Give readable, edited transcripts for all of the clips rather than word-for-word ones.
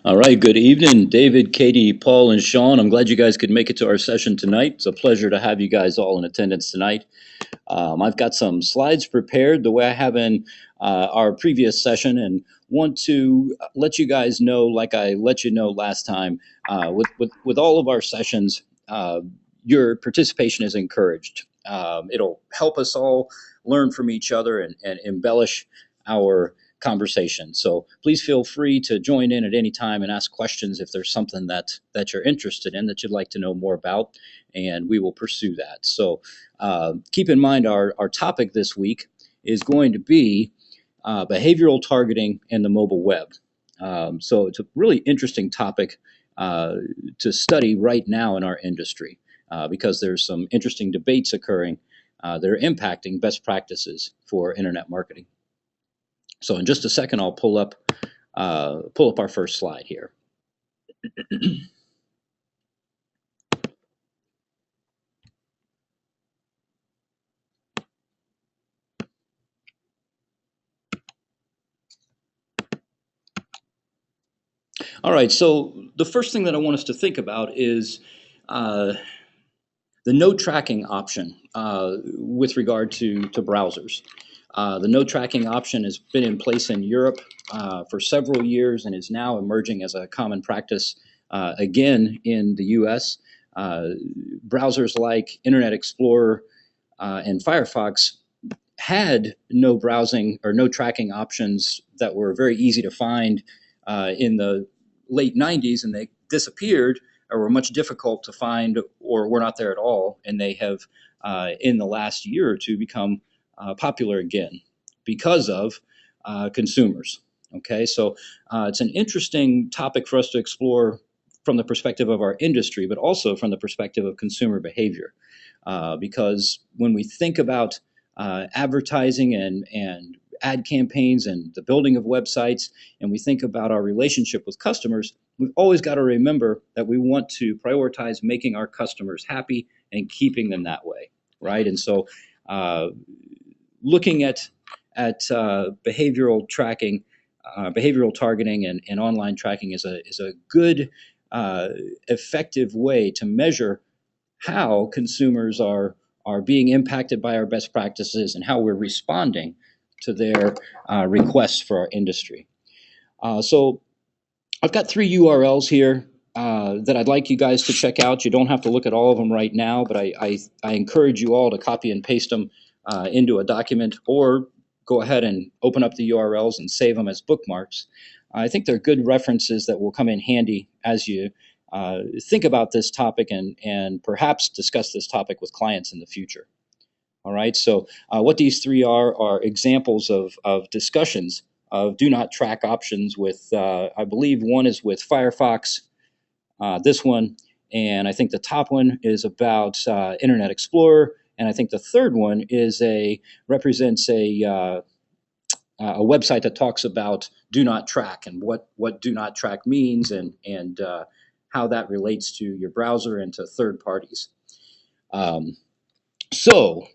All right, good evening, David, Katie, Paul, and Sean. I'm glad you guys could make it to our session tonight. It's a pleasure to have you guys all in attendance tonight. I've got some slides prepared the way I have in our previous session and want to let you guys know, like I let you know last time, with all of our sessions, your participation is encouraged. It'll help us all learn from each other and embellish our conversation. So please feel free to join in at any time and ask questions if there's something that you're interested in that you'd like to know more about, and we will pursue that. So keep in mind our topic this week is going to be behavioral targeting and the mobile web. So it's a really interesting topic to study right now in our industry because there's some interesting debates occurring that are impacting best practices for internet marketing. So in just a second, I'll pull up our first slide here. All right, so the first thing that I want us to think about is uh, the no tracking option with regard to browsers. The no tracking option has been in place in Europe for several years and is now emerging as a common practice again in the US. Browsers like Internet Explorer and Firefox had no browsing or no tracking options that were very easy to find in the late 90s, and they disappeared or were much difficult to find or were not there at all. And they have, in the last year or two, become popular again because of consumers. Okay, so it's an interesting topic for us to explore from the perspective of our industry, but also from the perspective of consumer behavior. Because when we think about advertising and ad campaigns and the building of websites, and we think about our relationship with customers, we've always got to remember that we want to prioritize making our customers happy and keeping them that way, right? And so, looking at behavioral tracking, behavioral targeting, and online tracking is a good, effective way to measure how consumers are being impacted by our best practices and how we're responding to their requests for our industry. So I've got 3 URLs here that I'd like you guys to check out. You don't have to look at all of them right now, but I encourage you all to copy and paste them into a document or go ahead and open up the URLs and save them as bookmarks. I think they're good references that will come in handy as you think about this topic and perhaps discuss this topic with clients in the future. All right, so what these three are examples of discussions of do not track options with, I believe one is with Firefox, this one, and I think the top one is about Internet Explorer, and I think the third one is represents a website that talks about do not track and what do not track means and how that relates to your browser and to third parties. So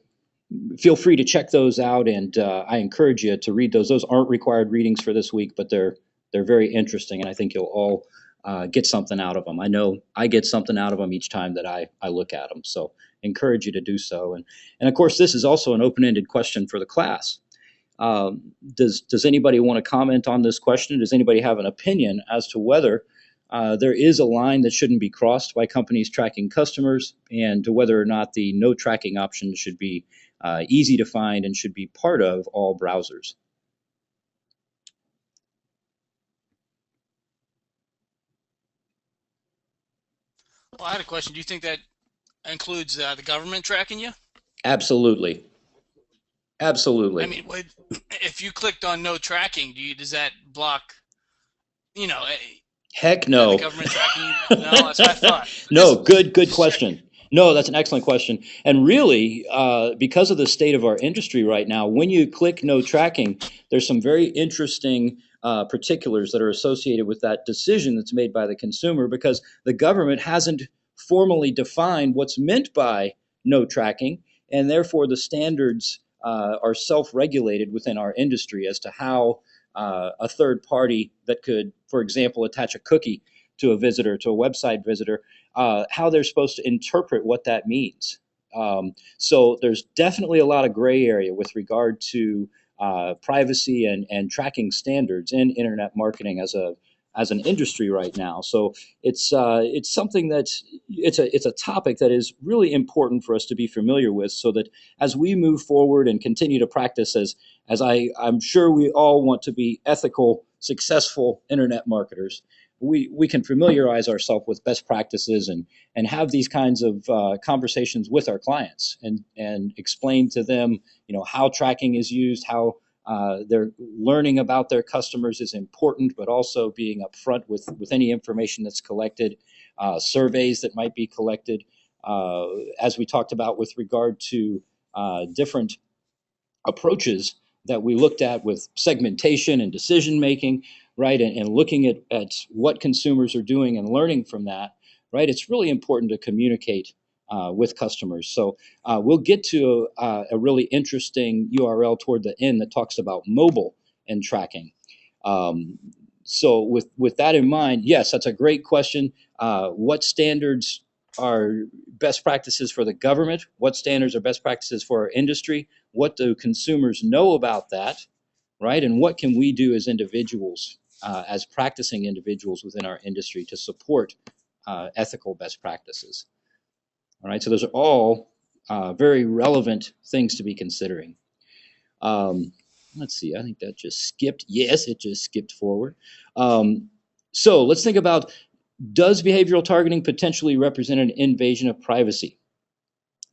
feel free to check those out, and I encourage you to read those. Those aren't required readings for this week, but they're very interesting, and I think you'll all get something out of them. I know I get something out of them each time that I look at them, so encourage you to do so. And of course, this is also an open-ended question for the class. Does anybody want to comment on this question? Does anybody have an opinion as to whether there is a line that shouldn't be crossed by companies tracking customers, and to whether or not the no tracking option should be easy to find and should be part of all browsers? Well, I had a question. Do you think that includes the government tracking you? Absolutely. I Absolutely. mean, if you clicked on no tracking, does that block, you know, Heck the no. government tracking you? No, that's what I thought. No, good Just checking. question. No, that's an excellent question. And really, because of the state of our industry right now, when you click no tracking, there's some very interesting particulars that are associated with that decision that's made by the consumer because the government hasn't formally defined what's meant by no tracking, and therefore the standards are self-regulated within our industry as to how a third party that could, for example, attach a cookie to a visitor, to a website visitor, how they're supposed to interpret what that means. So there's definitely a lot of gray area with regard to privacy and tracking standards in internet marketing as an industry right now. So it's something that's it's a topic that is really important for us to be familiar with, so that as we move forward and continue to practice I'm sure we all want to be ethical, successful internet marketers, we can familiarize ourselves with best practices and have these kinds of conversations with our clients and explain to them, how tracking is used, how they're learning about their customers is important, but also being upfront with any information that's collected, surveys that might be collected, as we talked about with regard to different approaches that we looked at with segmentation and decision making, right? And looking at what consumers are doing and learning from that, right? It's really important to communicate with customers. So we'll get to a really interesting URL toward the end that talks about mobile and tracking. Um, so with that in mind, yes, that's a great question. What standards are best practices for the government? What standards are best practices for our industry? What do consumers know about that, right? And what can we do as individuals, as practicing individuals within our industry to support ethical best practices? All right, so those are all very relevant things to be considering. Um, let's see, I think that just skipped. Yes, it just skipped forward. So let's think about, does behavioral targeting potentially represent an invasion of privacy?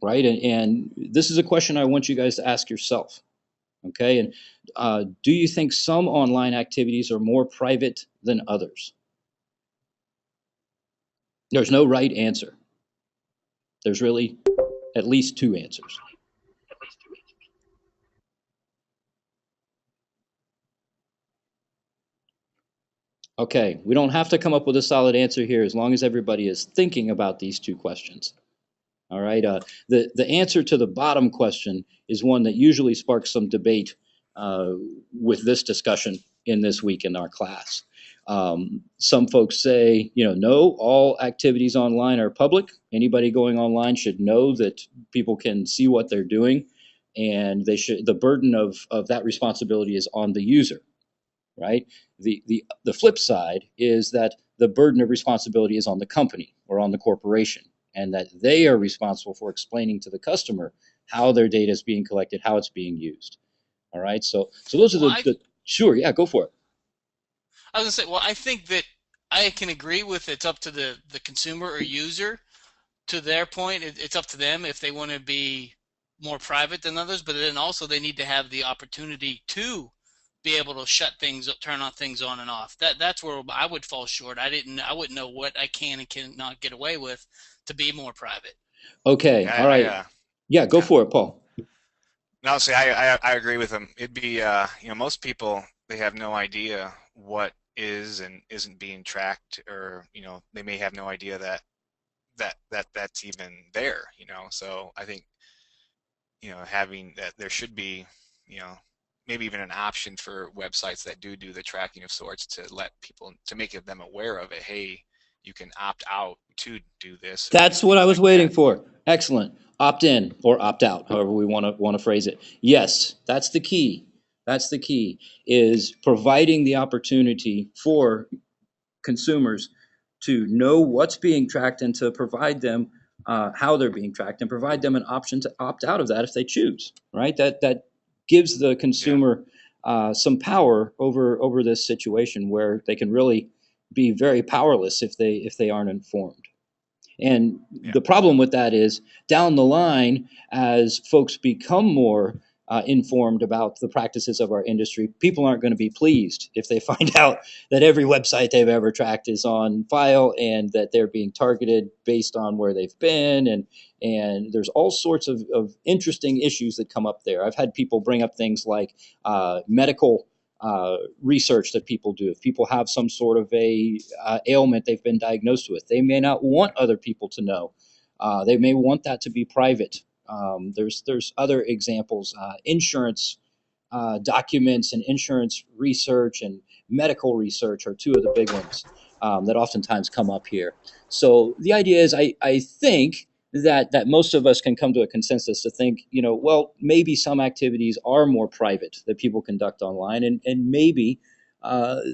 Right, and this is a question I want you guys to ask yourself. Okay, and do you think some online activities are more private than others? There's no right answer. There's really at least two answers. Okay, we don't have to come up with a solid answer here as long as everybody is thinking about these two questions. All right. The answer to the bottom question is one that usually sparks some debate with this discussion in this week in our class. Some folks say, no, all activities online are public. Anybody going online should know that people can see what they're doing, and the burden of that responsibility is on the user, right? The flip side is that the burden of responsibility is on the company or on the corporation, and that they are responsible for explaining to the customer how their data is being collected, how it's being used. All right, so those are Well, the sure, yeah, go for it. I was gonna say, well, I think that I can agree with it's up to the consumer or user. To their point, it's up to them if they want to be more private than others, but then also they need to have the opportunity to be able to shut things up, turn on things on and off. That's where I would fall short. I wouldn't know what I can and cannot get away with to be more private. Okay, all Yeah, right, yeah, go yeah. for it, Paul. No, see, I agree with him. It'd be, most people, they have no idea what is and isn't being tracked, or, they may have no idea that's even there, So I think, having that, there should be, you know, maybe even an option for websites that do the tracking of sorts, to let people, to make them aware of it. Hey, you can opt out to do this, That's and what I things was like waiting that. for. Excellent. Opt in or opt out, however we want to phrase it. Yes, that's the key. That's the key, is providing the opportunity for consumers to know what's being tracked and to provide them how they're being tracked and provide them an option to opt out of that if they choose. Right. That gives the Yeah, consumer some power over this situation where they can really be very powerless if they aren't informed. And yeah, the problem with that is, down the line, as folks become more informed about the practices of our industry, people aren't going to be pleased if they find out that every website they've ever tracked is on file and that they're being targeted based on where they've been. And there's all sorts of interesting issues that come up there. I've had people bring up things like medical research that people do. If people have some sort of a ailment they've been diagnosed with, they may not want other people to know. They may want that to be private. There's other examples. Insurance documents and insurance research and medical research are two of the big ones that oftentimes come up here. So the idea is, I think that most of us can come to a consensus to think, well, maybe some activities are more private that people conduct online, and maybe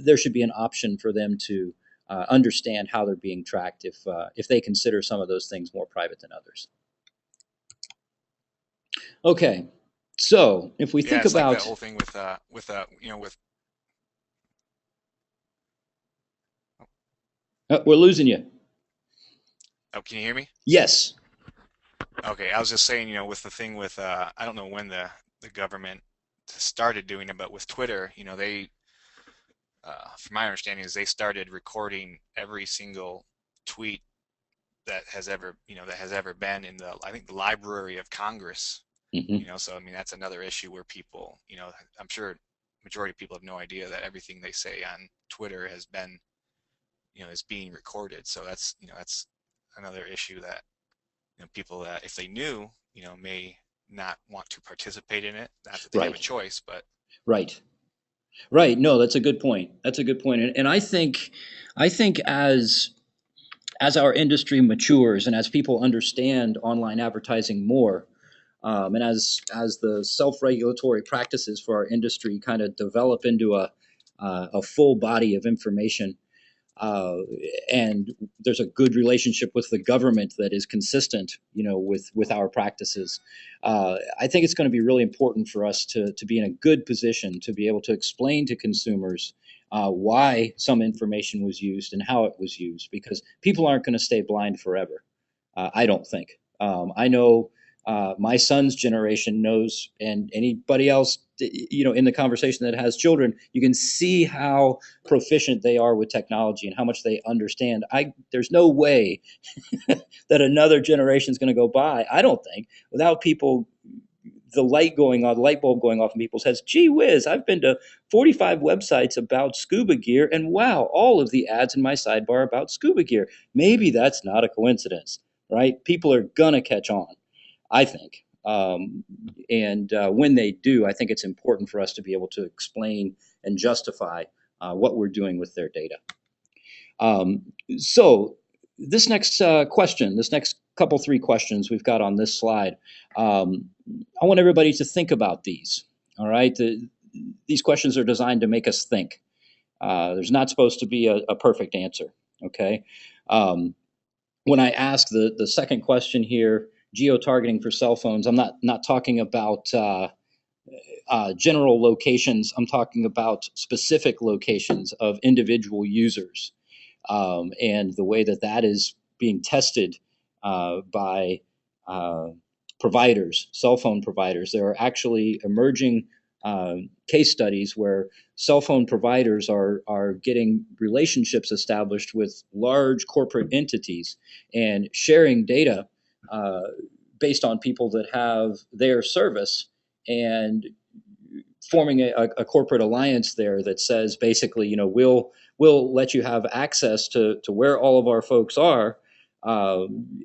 there should be an option for them to understand how they're being tracked if they consider some of those things more private than others. Okay, so if we Yeah, think it's like that about, whole thing with we're losing you. oh, can you hear me? Yes. Okay, I was just saying, with the thing with I don't know when the government started doing it, but with Twitter, they from my understanding is they started recording every single tweet that has ever been in I think the Library of Congress. Mm-hmm. So I mean that's another issue where people, I'm sure majority of people have no idea that everything they say on Twitter has been, is being recorded. So that's another issue that, people that if they knew, may not want to participate in it. Not that they have a Right. choice, but Right. Right. No, that's a good point. That's a good point. And I think as our industry matures and as people understand online advertising more, and as the self-regulatory practices for our industry kind of develop into a full body of information, uh, and there's a good relationship with the government that is consistent, with our practices. I think it's going to be really important for us to be in a good position to be able to explain to consumers why some information was used and how it was used, because people aren't going to stay blind forever. I don't think. I know my son's generation knows, and anybody else, in the conversation that has children, you can see how proficient they are with technology and how much they understand. There's no way that another generation is going to go by, I don't think, without people, the light bulb going off in people's heads. Gee whiz, I've been to 45 websites about scuba gear, and wow, all of the ads in my sidebar are about scuba gear. Maybe that's not a coincidence, right? People are gonna catch on, I think. And when they do, I think it's important for us to be able to explain and justify what we're doing with their data. Um, so this next question, this next couple three questions we've got on this slide, I want everybody to think about these. All right, these questions are designed to make us think. There's not supposed to be a perfect answer. Okay. When I ask the second question here, geo-targeting for cell phones, I'm not talking about general locations. I'm talking about specific locations of individual users, and the way that is being tested by providers, cell phone providers. There are actually emerging case studies where cell phone providers are getting relationships established with large corporate entities and sharing data uh, based on people that have their service, and forming a corporate alliance there that says basically, we'll let you have access to where all of our folks are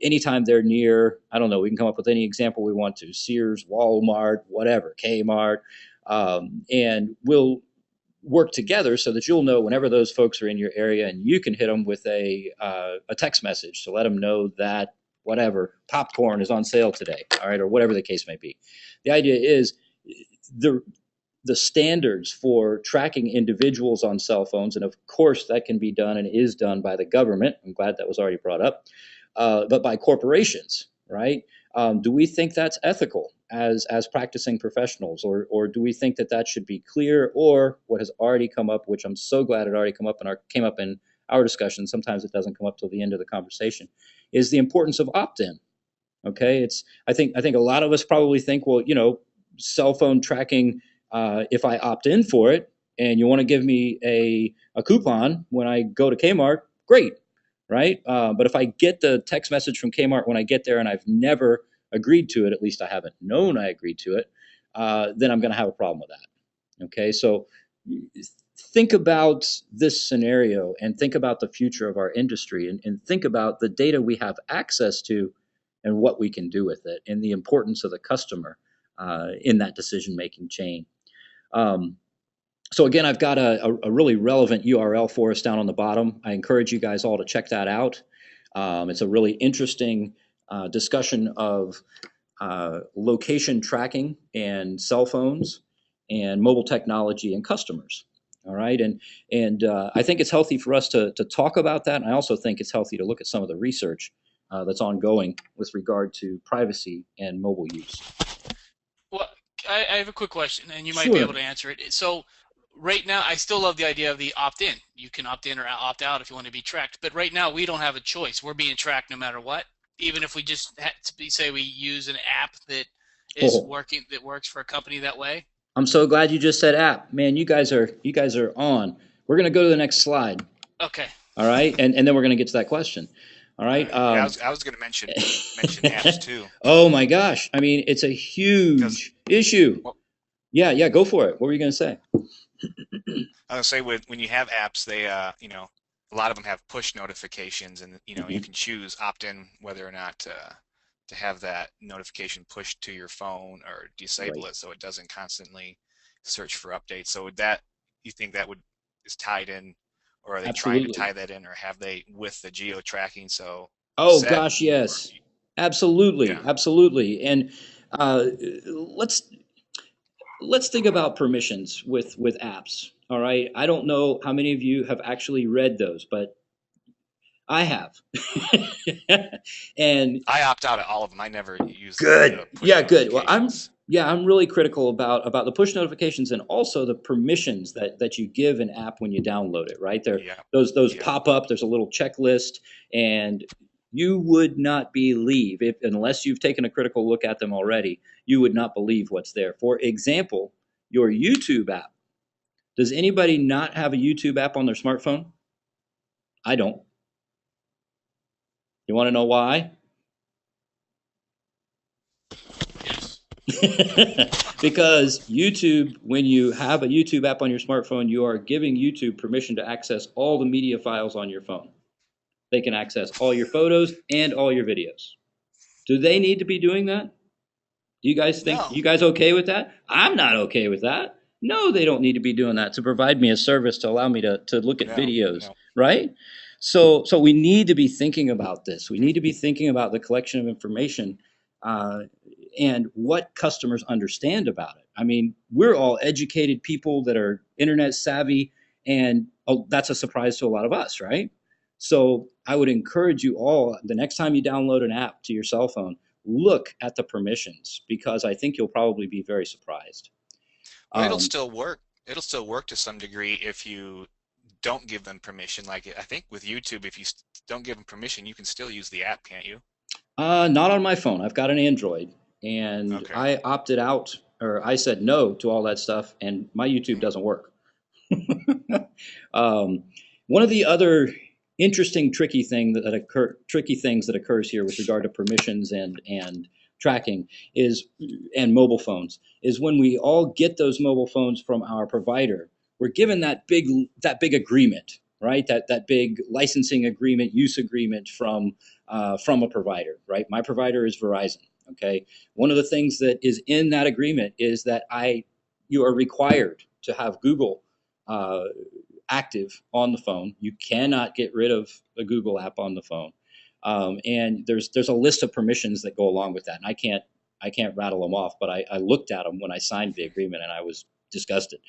anytime they're near. I don't know. We can come up with any example we want to: Sears, Walmart, whatever, Kmart, and we'll work together so that you'll know whenever those folks are in your area, and you can hit them with a text message to let them know that whatever popcorn is on sale today. All right, or whatever the case may be. The idea is the the standards for tracking individuals on cell phones, and of course that can be done and is done by the government. I'm glad that was already brought up, but by corporations, right? Do we think that's ethical as practicing professionals, or do we think that should be clear? Or what has already come up, which I'm so glad it already came up in our discussion. Sometimes it doesn't come up till the end of the conversation. Is the importance of opt-in. Okay, I think a lot of us probably think, well, cell phone tracking. If I opt in for it, and you want to give me a coupon when I go to Kmart, great, right? But if I get the text message from Kmart when I get there and I've never agreed to it, at least I haven't known I agreed to it, then I'm going to have a problem with that. Okay, so think about this scenario and think about the future of our industry, and think about the data we have access to and what we can do with it, and the importance of the customer in that decision-making chain. Um, so again, I've got a really relevant URL for us down on the bottom. I encourage you guys all to check that out. It's a really interesting discussion of location tracking and cell phones and mobile technology and customers. All right, and I think it's healthy for us to talk about that. And I also think it's healthy to look at some of the research that's ongoing with regard to privacy and mobile use. Well, I have a quick question, and you might be able Sure. to answer it. So, right now, I still love the idea of the opt-in. You can opt in or opt out if you want to be tracked. But right now, we don't have a choice. We're being tracked no matter what. Even if we just say we use an app that is Oh, working, that works for a company that way. I'm so glad you just said app. Man, you guys are on. We're gonna go to the next slide. Okay. All right, and then we're gonna get to that question. All All right. right. Yeah, I was going to mention apps too. Oh my gosh! I mean, it's a Because huge issue. well, Yeah, yeah. Go for it. What were you gonna say? I was say when you have apps, they a lot of them have push notifications, and you Mhm. can choose opt-in whether or not to have that notification pushed to your phone or disable Right. it so it doesn't constantly search for updates. So would that you think that would is tied in, or are they trying to Absolutely. tie that in, or have they with the geo tracking? So you Oh set gosh, or yes. Absolutely, yeah. absolutely. And uh, let's let's think about permissions with apps. All right. I don't know how many of you have actually read those, but I have. And I opt out of all of them. I never use the good. push Yeah, good. Well, I'm notifications. yeah, I'm really critical about the push notifications and also the permissions that you give an app when you download it, right? There Yeah. those Yep. pop up, there's a little checklist, and you would not believe if unless you've taken a critical look at them already, you would not believe what's there. For example, your YouTube app. Does anybody not have a YouTube app on their smartphone? I don't. You want to know why? Yes. Because YouTube, when you have a YouTube app on your smartphone, you are giving YouTube permission to access all the media files on your phone. They can access all your photos and all your videos. Do they need to be doing that? Do you guys think No. you guys okay with that? I'm not okay with that. No, they don't need to be doing that to provide me a service to allow me to look at No. videos, No. right? So we need to be thinking about this. We need to be thinking about the collection of information uh, and what customers understand about it. I mean, we're all educated people that are internet savvy, and oh, that's a surprise to a lot of us, right? So I would encourage you all the next time you download an app to your cell phone, look at the permissions because I think you'll probably be very surprised. Well, it'll Um, still work. It'll still work to some degree if you don't give them permission. Like I think with YouTube, if you don't give them permission, you can still use the app, can't you? not on my phone. I've got an Android, and Okay. I opted out or I said no to all that stuff, and my YouTube Mhm. doesn't work. um, one of the other interesting, tricky things that occurs here with regard to permissions and tracking is and mobile phones is when we all get those mobile phones from our provider, we're given that big agreement, right? That big licensing agreement, use agreement from a provider, right? My provider is Verizon. Okay, one of the things that is in that agreement is that you are required to have Google uh, active on the phone. You cannot get rid of the Google app on the phone, and there's a list of permissions that go along with that. And I can't rattle them off, but I looked at them when I signed the agreement, and I was disgusted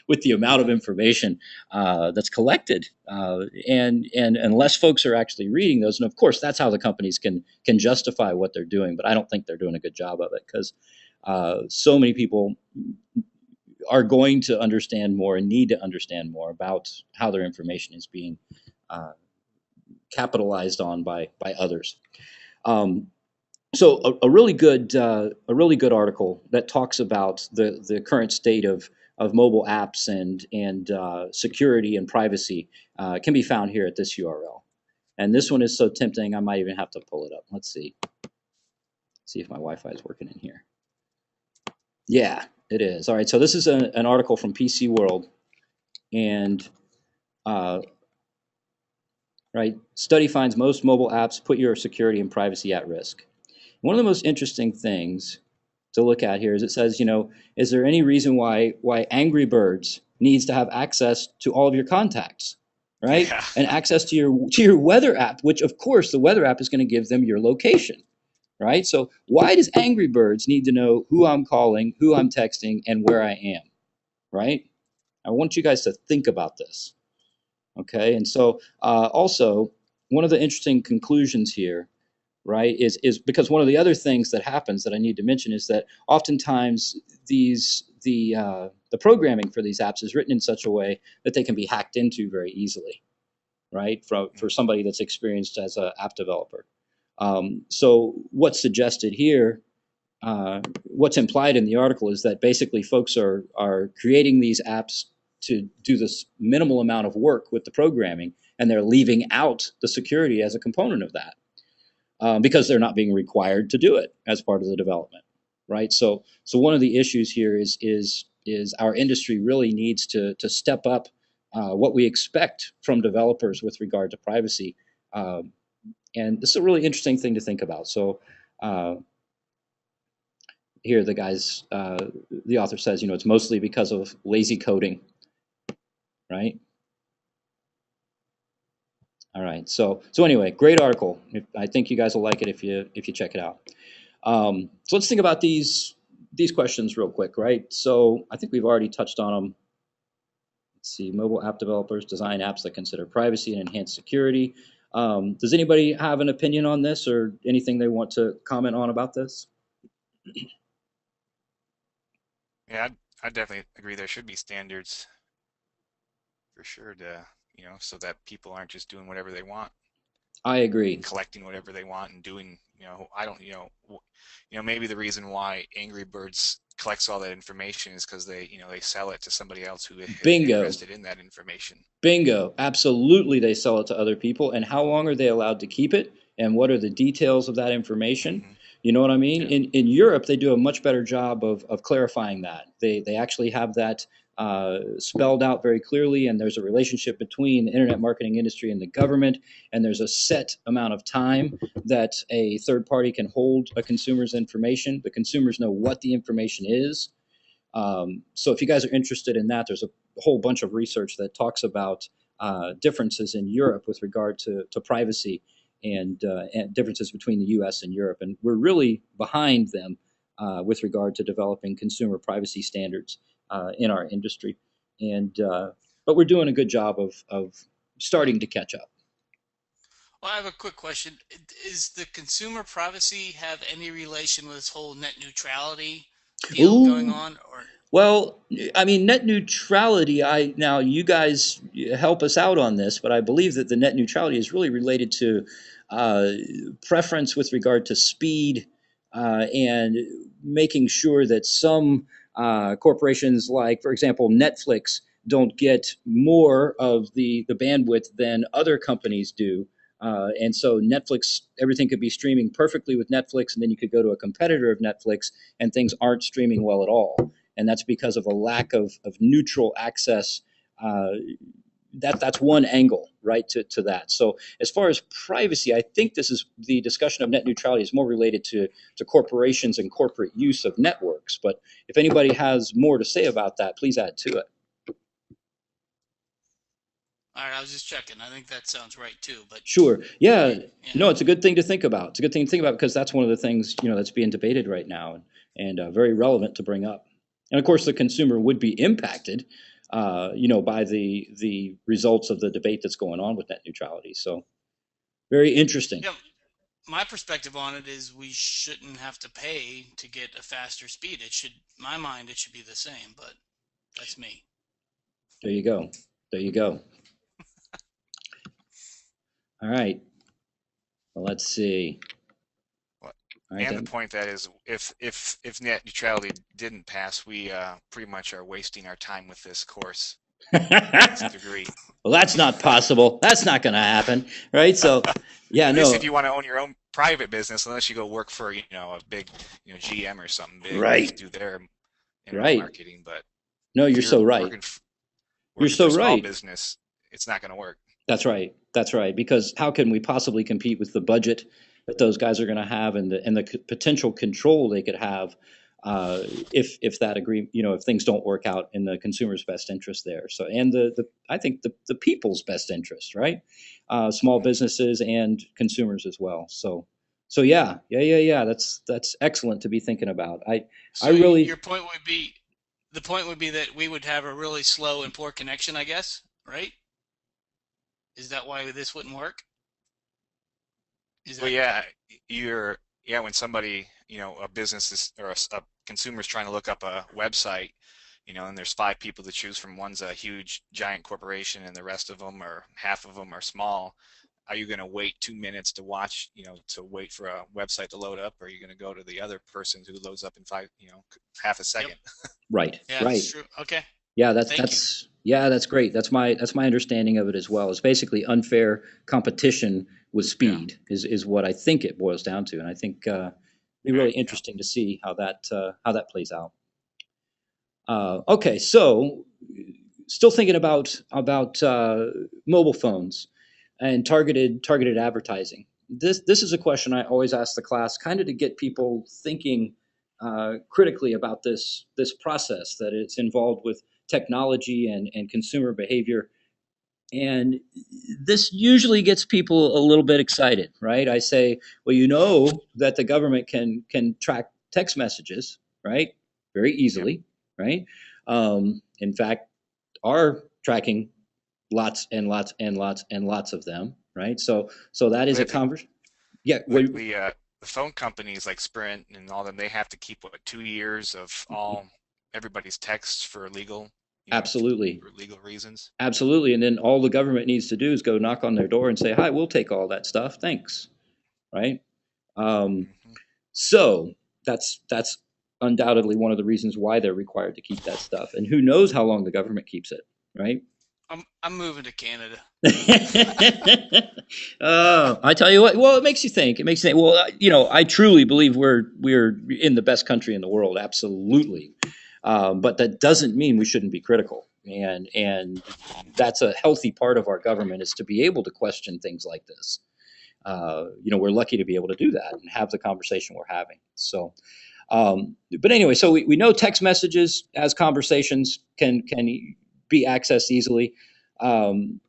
with the amount of information that's collected. And unless folks are actually reading those, and of course that's how the companies can justify what they're doing, but I don't think they're doing a good job of it because so many people are going to understand more and need to understand more about how their information is being uh, capitalized on by others. Um, so a really good article that talks about the current state of mobile apps and security and privacy can be found here at this URL. And this one is so tempting, I might even have to pull it up. Let's see if my Wi-Fi is working in here. Yeah, it is. All right. So this is an article from PC World, and uh, right? Study finds most mobile apps put your security and privacy at risk. One of the most interesting things to look at here is it says, is there any reason why Angry Birds needs to have access to all of your contacts, right? Yeah. And access to your weather app, which of course the weather app is going to give them your location, right? So why does Angry Birds need to know who I'm calling, who I'm texting, and where I am, right? I want you guys to think about this, okay? And so also one of the interesting conclusions here, right, is because one of the other things that happens that I need to mention is that oftentimes the programming for these apps is written in such a way that they can be hacked into very easily, right, for somebody that's experienced as an app developer. So what's suggested here, what's implied in the article is that basically folks are creating these apps to do this minimal amount of work with the programming, and they're leaving out the security as a component of that, because they're not being required to do it as part of the development, right? So one of the issues here is our industry really needs to step up what we expect from developers with regard to privacy, and this is a really interesting thing to think about. So uh, here the author says, it's mostly because of lazy coding, right? All right. So anyway, great article. I think you guys will like it if you check it out. So let's think about these questions real quick, right? So I think we've already touched on them. Let's see, mobile app developers design apps that consider privacy and enhance security. Does anybody have an opinion on this or anything they want to comment on about this? Yeah, I definitely agree. There should be standards for sure to, so that people aren't just doing whatever they want I agree. and collecting whatever they want and doing, I don't, maybe the reason why Angry Birds collects all that information is because they sell it to somebody else who is Bingo. interested in that information. Bingo. Absolutely, they sell it to other people. And how long are they allowed to keep it? And what are the details of that information? Mm-hmm. You know what I mean? Yeah. In Europe, they do a much better job of clarifying that. They actually have that spelled out very clearly, and there's a relationship between the internet marketing industry and the government, and there's a set amount of time that a third party can hold a consumer's information. The consumers know what the information is. So if you guys are interested in that, there's a whole bunch of research that talks about differences in Europe with regard to privacy, and differences between the U.S. and Europe. And we're really behind them with regard to developing consumer privacy standards in our industry. But we're doing a good job of starting to catch up. Well, I have a quick question. Is the consumer privacy have any relation with this whole net neutrality deal going Ooh. on? Or Well, I mean, net neutrality, now you guys help us out on this, but I believe that the net neutrality is really related to uh, preference with regard to speed, and making sure that some corporations, like, for example, Netflix, don't get more of the bandwidth than other companies do. And so Netflix, everything could be streaming perfectly with Netflix, and then you could go to a competitor of Netflix, and things aren't streaming well at all, and that's because of a lack of neutral access. Uh, that's one angle, right, to that. So as far as privacy, I think this is the discussion of net neutrality is more related to corporations and corporate use of networks. But if anybody has more to say about that, please add to it. all right, I was just checking. I think that sounds right too. But Sure. Yeah. yeah, No, it's a good thing to think about. It's a good thing to think about because that's one of the things that's being debated right now, and very relevant to bring up. And of course, the consumer would be impacted, by the results of the debate that's going on with net neutrality. So very interesting. yeah. My perspective on it is we shouldn't have to pay to get a faster speed. It should, in my mind, it should be the same. But that's me. There you go. There you go. All right. Well, let's see. Well, All right and the then. point that is, if net neutrality didn't pass, we pretty much are wasting our time with this course, this degree. Well, that's not possible. That's not going to happen, right? So, yeah, At least no, if you want to own your own private business, unless you go work for a big GM or something big, right, just do their internet right. marketing. But No, if you're you're so right. You're working for so a small right. business, it's not going to work. That's right. That's right. Because how can we possibly compete with the budget that those guys are going to have, and the potential control they could have, if that agree, if things don't work out in the consumer's best interest there. So, and the I think the people's best interest, right? Small Mhm. businesses and consumers as well. So yeah. That's excellent to be thinking about. I So really your point would be, the point would be that we would have a really slow and poor connection, I guess, right? Is that why this wouldn't work? Is Well, that yeah, yeah, when somebody, a business is, or a consumer's trying to look up a website, and there's five people to choose from. One's a huge giant corporation and the rest of them, or half of them, are small. Are you going to wait 2 minutes to watch, to wait for a website to load up? Or are you going to go to the other person who loads up in half a yep? second? right, Yeah, that's right. true. Okay, Yeah, thank you. that's great. That's my understanding of it as well. It's basically unfair competition with Yeah, speed is what I think it boils down to, and I think it'd be really yeah. interesting to see how that plays out. Okay, so still thinking about mobile phones and targeted advertising. This is a question I always ask the class, kind of to get people thinking critically about this process that it's involved with technology and consumer behavior. And this usually gets people a little bit excited, right? I say, well, that the government can track text messages, right, very Yep. easily, right? In fact, are tracking lots and lots and lots and lots of them, right? So that is They a have to, conversation. Yeah, the the uh, the phone companies like Sprint and all them, they have to keep, what, 2 years of all everybody's texts for legal, absolutely, for legal reasons. absolutely. And then all the government needs to do is go knock on their door and say, "Hi, we'll take all that stuff, thanks," right? Um, Hmm. So that's undoubtedly one of the reasons why they're required to keep that stuff. And who knows how long the government keeps it, right? I'm moving to Canada. I tell you what. Well, it makes you think. It makes you think. Well, I truly believe we're in the best country in the world, absolutely. But that doesn't mean we shouldn't be critical. And that's a healthy part of our government, is to be able to question things like this. We're lucky to be able to do that and have the conversation we're having. But anyway, so we know text messages as conversations can be accessed easily. Um,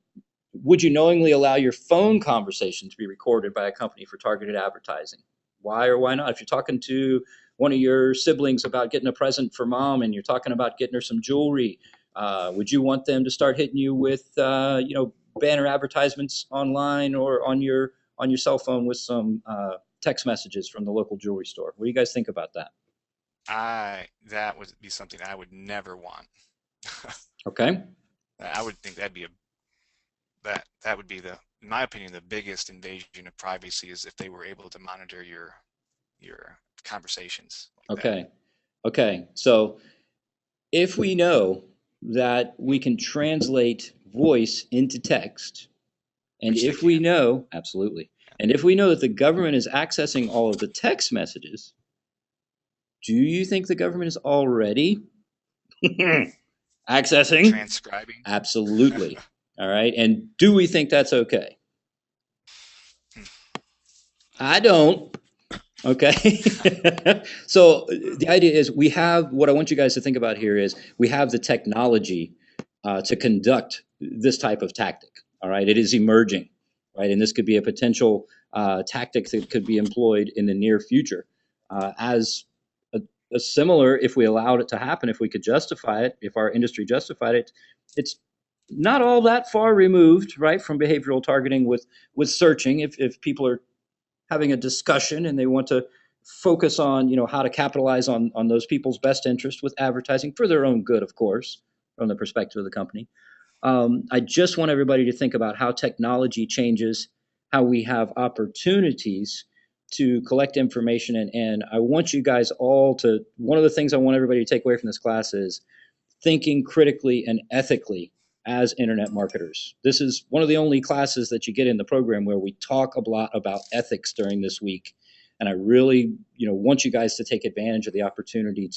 would you knowingly allow your phone conversation to be recorded by a company for targeted advertising? Why or why not? If you're talking to one of your siblings about getting a present for mom, and you're talking about getting her some jewelry, would you want them to start hitting you with banner advertisements online or on your cell phone with some text messages from the local jewelry store? What do you guys think about that? That would be something I would never want. Okay. I would think that would be, in my opinion, the biggest invasion of privacy, is if they were able to monitor your conversations like that. Okay. Okay. So if we know that we can translate voice into text, and Which they if we can. know, absolutely, and if we know that the government is accessing all of the text messages, do you think the government is already accessing? Transcribing. Absolutely. All right. And do we think that's okay? I don't. Okay. So the idea is, we have, what I want you guys to think about here is, we have the technology to conduct this type of tactic. All right. It is emerging, right? And this could be a potential tactic that could be employed in the near future as a similar, if we allowed it to happen, if we could justify it, if our industry justified it, it's not all that far removed, right, from behavioral targeting with searching. If people are having a discussion and they want to focus on how to capitalize on those people's best interest with advertising for their own good, of course, from the perspective of the company. I just want everybody to think about how technology changes how we have opportunities to collect information. And I want you guys all to, one of the things I want everybody to take away from this class is thinking critically and ethically as internet marketers. This is one of the only classes that you get in the program where we talk a lot about ethics during this week. And I really, want you guys to take advantage of the opportunity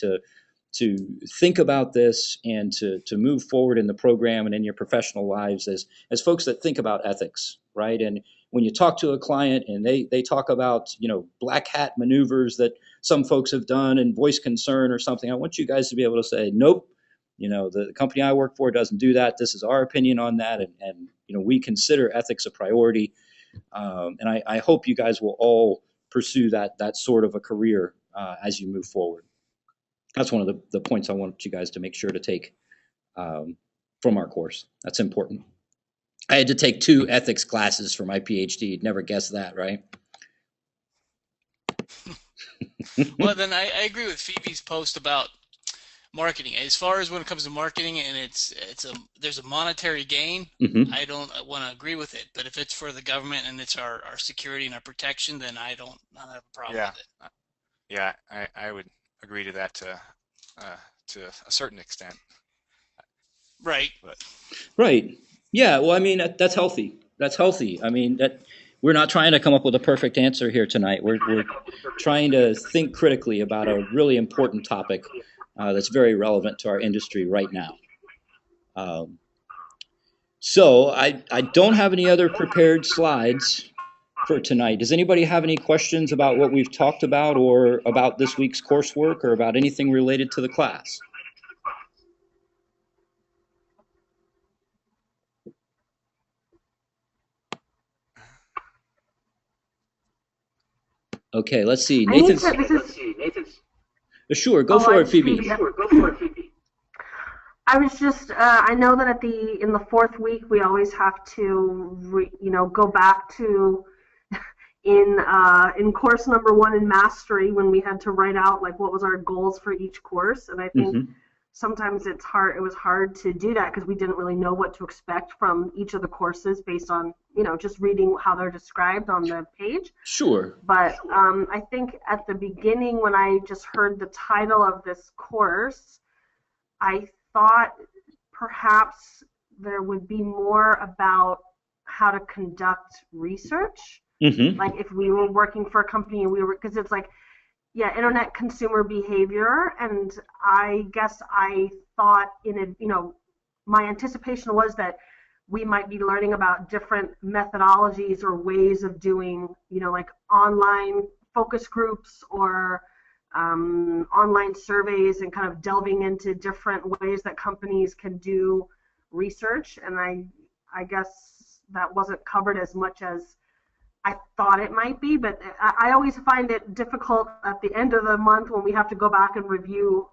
to think about this and to move forward in the program and in your professional lives as folks that think about ethics, right? And when you talk to a client and they talk about, black hat maneuvers that some folks have done and voice concern or something, I want you guys to be able to say, nope, the company I work for doesn't do that. This is our opinion on that. And we consider ethics a priority. And I hope you guys will all pursue that sort of a career as you move forward. That's one of the points I want you guys to make sure to take from our course. That's important. I had to take 2 ethics classes for my PhD. You'd never guess that, right? Well, then I agree with Phoebe's post about marketing. As far as when it comes to marketing and there's a monetary gain, Mm-hmm. I don't want to agree with it. But if it's for the government and it's our security and our protection, then I don't have a problem Yeah. with it. Yeah, I would agree to that to a certain extent. Right. But Right. Yeah. Well, I mean, that's healthy. That's healthy. I mean, we're not trying to come up with a perfect answer here tonight. We're trying to think critically about a really important topic that's very relevant to our industry right now. So I don't have any other prepared slides for tonight. Does anybody have any questions about what we've talked about or about this week's coursework or about anything related to the class? Okay, let's see. Nathan's. Sure, go for it, Phoebe. I was just, I know that in the 4th week, we always have to, go back to in course number 1 in mastery when we had to write out like what was our goals for each course. And I think sometimes it was hard to do that because we didn't really know what to expect from each of the courses based on, just reading how they're described on the page. Sure. But I think at the beginning when I just heard the title of this course, I thought perhaps there would be more about how to conduct research. Mm-hmm. Like if we were working for a company and because it's like, internet consumer behavior. And I guess I thought my anticipation was that we might be learning about different methodologies or ways of doing, like online focus groups or online surveys and kind of delving into different ways that companies can do research. And I guess that wasn't covered as much as I thought it might be, but I always find it difficult at the end of the month when we have to go back and review,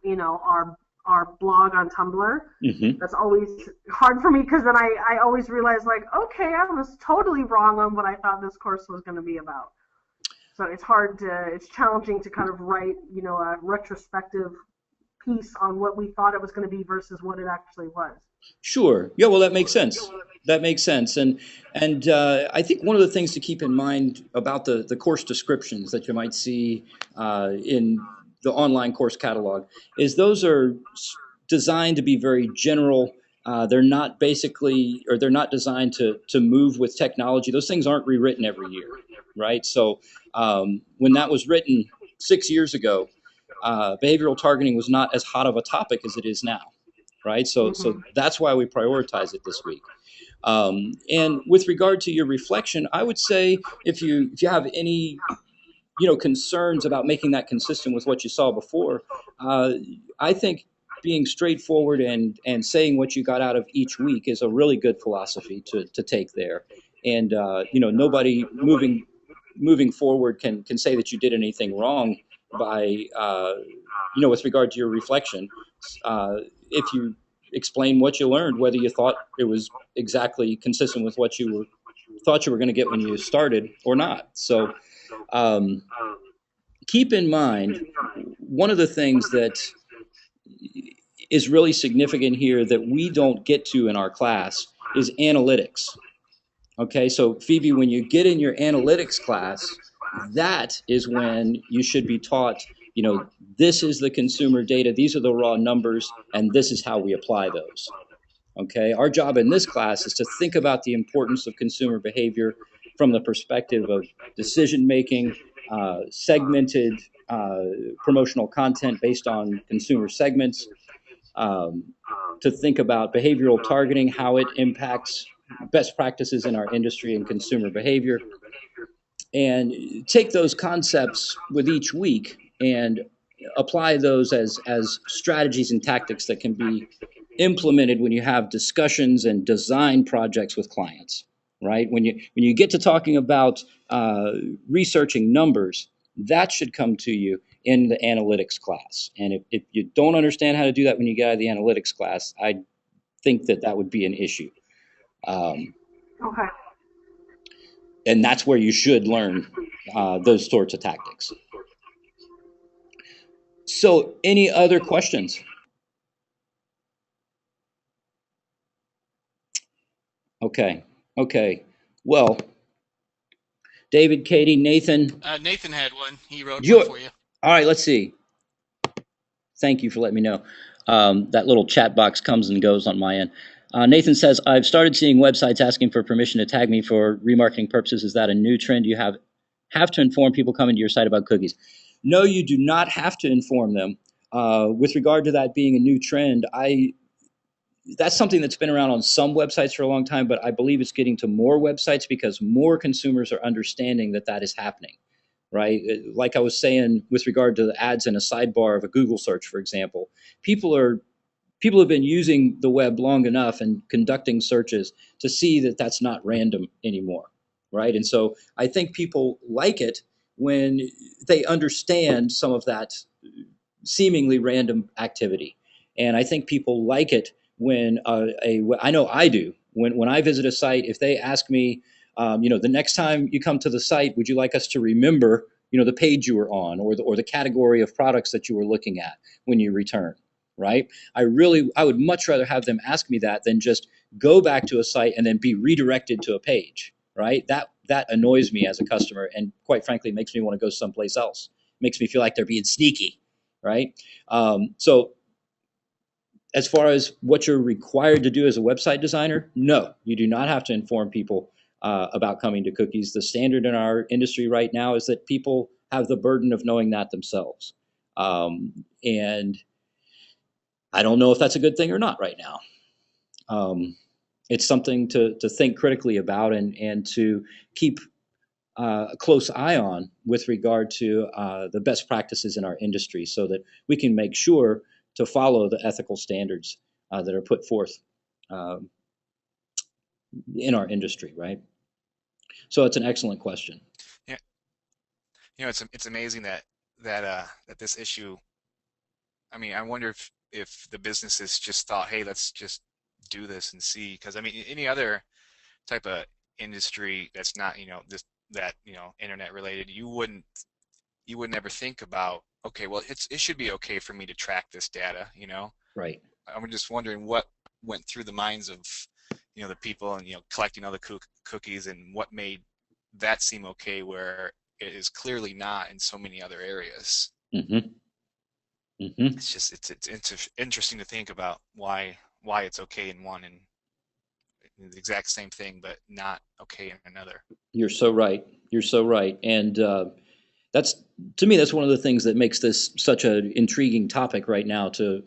our blog on Tumblr. Mm-hmm. That's always hard for me because then I always realize like, okay, I was totally wrong on what I thought this course was going to be about. So it's challenging to kind of write, a retrospective piece on what we thought it was going to be versus what it actually was. Sure. Yeah, well, that makes sense. That makes sense. And I think one of the things to keep in mind about the course descriptions that you might see in the online course catalog is those are designed to be very general. They're not designed to move with technology. Those things aren't rewritten every year, right? So when that was written 6 years ago, behavioral targeting was not as hot of a topic as it is now, right? So that's why we prioritize it this week. And with regard to your reflection, I would say if you have any concerns about making that consistent with what you saw before, I think being straightforward and saying what you got out of each week is a really good philosophy to take there. And nobody moving forward can say that you did anything wrong by with regard to your reflection. If you explain what you learned, whether you thought it was exactly consistent with what you thought you were going to get when you started or not. So keep in mind, one of the things that is really significant here that we don't get to in our class is analytics. Okay, so Phoebe, when you get in your analytics class, that is when you should be taught, this is the consumer data, these are the raw numbers, and this is how we apply those. Okay, our job in this class is to think about the importance of consumer behavior from the perspective of decision making, segmented promotional content based on consumer segments, um, to think about behavioral targeting, how it impacts best practices in our industry and consumer behavior, and take those concepts with each week and apply those as strategies and tactics that can be implemented when you have discussions and design projects with clients, right? When you get to talking about researching numbers, that should come to you in the analytics class. And if you don't understand how to do that when you get out of the analytics class, I think that would be an issue. Okay. And that's where you should learn those sorts of tactics. So, any other questions? Okay. Well, David, Katie, Nathan. Nathan had one. He wrote You, one for you. all right, let's see. Thank you for letting me know. That little chat box comes and goes on my end. Nathan says, I've started seeing websites asking for permission to tag me for remarketing purposes. Is that a new trend? You have to inform people coming to your site about cookies? No, you do not have to inform them. With regard to that being a new trend, that's something that's been around on some websites for a long time, but I believe it's getting to more websites because more consumers are understanding that is happening, right? Like I was saying with regard to the ads in a sidebar of a Google search, for example, people have been using the web long enough and conducting searches to see that that's not random anymore, right? And so I think people like it when they understand some of that seemingly random activity. And I think people like it when I know I do, when I visit a site, if they ask me, the next time you come to the site, would you like us to remember, the page you were on or the category of products that you were looking at when you return, right? I would much rather have them ask me that than just go back to a site and then be redirected to a page, right? That annoys me as a customer and quite frankly makes me want to go someplace else. Makes me feel like they're being sneaky, right? So as far as what you're required to do as a website designer, no, you do not have to inform people about coming to cookies. The standard in our industry right now is that people have the burden of knowing that themselves. And I don't know if that's a good thing or not right now. It's something to think critically about and to keep a close eye on with regard to the best practices in our industry so that we can make sure to follow the ethical standards that are put forth in our industry, right? So it's an excellent question. Yeah, it's amazing that this issue. I mean, I wonder if the businesses just thought, hey, let's just do this and see. Because I mean, any other type of industry that's not internet related, you would never think about, okay, well, it should be okay for me to track this data. Right. I'm just wondering what went through the minds of the people and collecting all the cookies and what made that seem okay where it is clearly not in so many other areas. Mm-hmm. It's just it's interesting to think about why it's okay in one and the exact same thing but not okay in another. You're so right. And that's, to me, that's one of the things that makes this such an intriguing topic right now to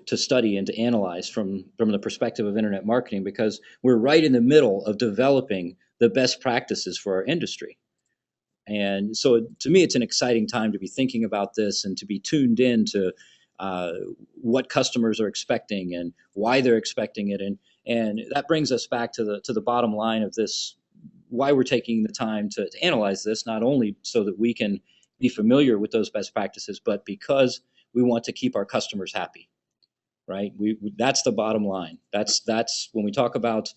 study and to analyze from the perspective of internet marketing, because we're right in the middle of developing the best practices for our industry. And so to me, it's an exciting time to be thinking about this and to be tuned in to what customers are expecting and why they're expecting it. And that brings us back to the bottom line of this, why we're taking the time to analyze this, not only so that we can be familiar with those best practices, but because we want to keep our customers happy, right? That's the bottom line. That's when we talk about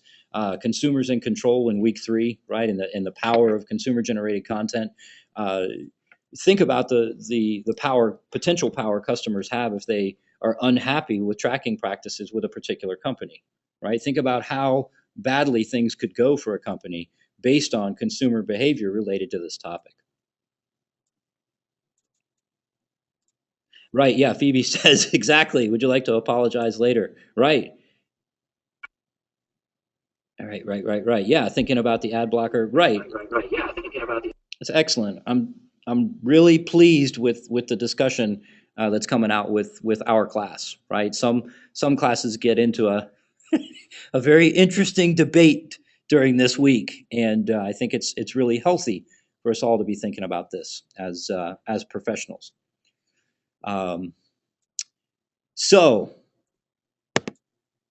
consumers in control in week 3, right? And the power of consumer generated content. Think about the potential power customers have if they are unhappy with tracking practices with a particular company, right? Think about how badly things could go for a company based on consumer behavior related to this topic. Right. Yeah. Phoebe says, exactly. Would you like to apologize later? Right. All right. Right. Yeah. Thinking about the ad blocker. Right. That's excellent. I'm really pleased with the discussion that's coming out with our class. Right, some classes get into a very interesting debate during this week, and I think it's really healthy for us all to be thinking about this as professionals. Um, so,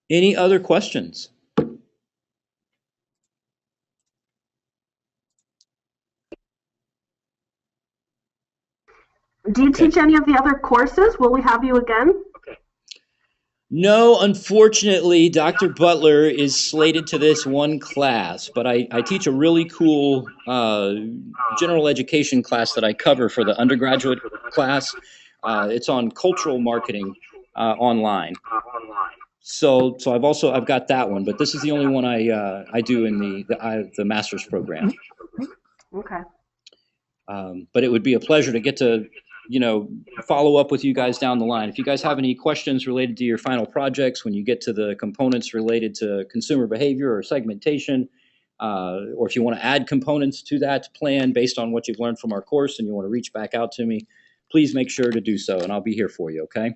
any other questions? Do you Okay. teach any of the other courses? Will we have you again? No, unfortunately, Dr. Butler is slated to this one class, but I teach a really cool general education class that I cover for the undergraduate class. It's on cultural marketing online. So I've got that one, but this is the only one I do in the master's program. Okay. But it would be a pleasure to get to, follow up with you guys down the line. If you guys have any questions related to your final projects, when you get to the components related to consumer behavior or segmentation, or if you want to add components to that plan based on what you've learned from our course and you want to reach back out to me, please make sure to do so, and I'll be here for you, okay?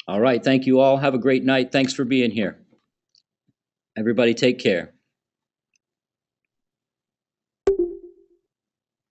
All right, thank you all. Have a great night. Thanks for being here. Everybody take care.